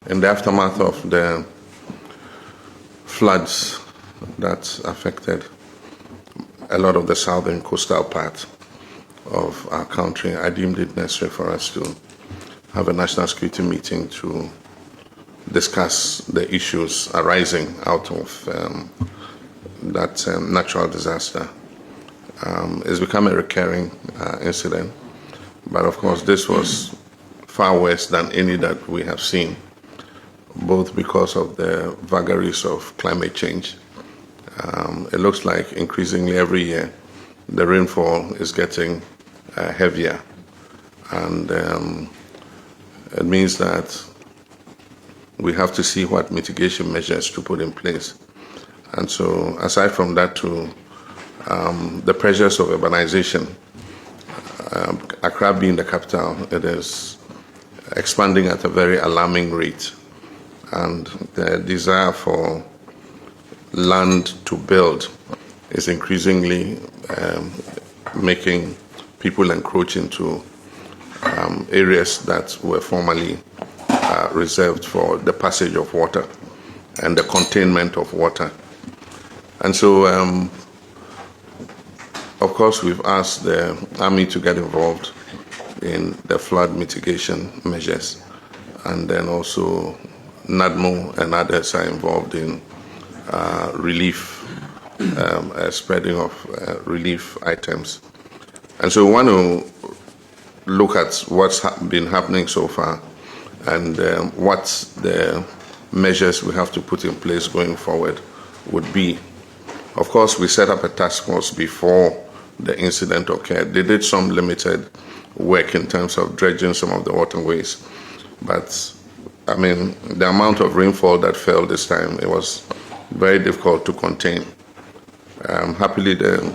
In the aftermath of the floods that affected a lot of the southern coastal part of our country, I deemed it necessary for us to have a national security meeting to discuss the issues arising out of that natural disaster. It's become a recurring incident, but of course this was far worse than any that we have seen, both because of the vagaries of climate change. It looks like increasingly every year the rainfall is getting heavier, and it means that we have to see what mitigation measures to put in place. And so aside from that too, the pressures of urbanization, Accra being the capital, it is expanding at a very alarming rate, and the desire for land to build is increasingly making people encroach into areas that were formerly reserved for the passage of water and the containment of water. And so, of course, we've asked the Army to get involved in the flood mitigation measures, and then also NADMO and others are involved in relief, spreading of relief items. And so we want to look at what's been happening so far and what the measures we have to put in place going forward would be. Of course, we set up a task force before the incident occurred. They did some limited work in terms of dredging some of the waterways, but I mean, the amount of rainfall that fell this time, it was very difficult to contain. Happily, the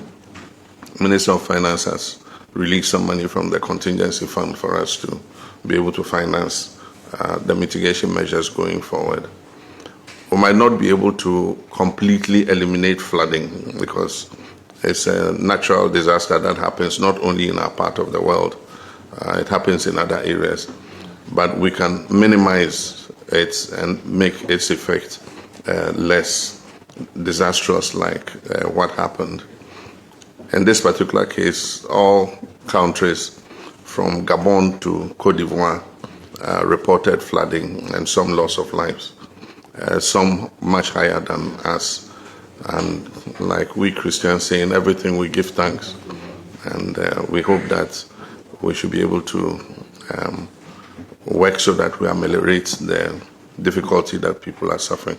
Minister of Finance has released some money from the contingency fund for us to be able to finance the mitigation measures going forward. We might not be able to completely eliminate flooding because it's a natural disaster that happens not only in our part of the world, it happens in other areas, but we can minimize it and make its effect less disastrous like what happened. In this particular case, all countries from Gabon to Cote d'Ivoire reported flooding and some loss of lives, some much higher than us. And like we Christians say, in everything we give thanks. And we hope that we should be able to work so that we ameliorate the difficulty that people are suffering.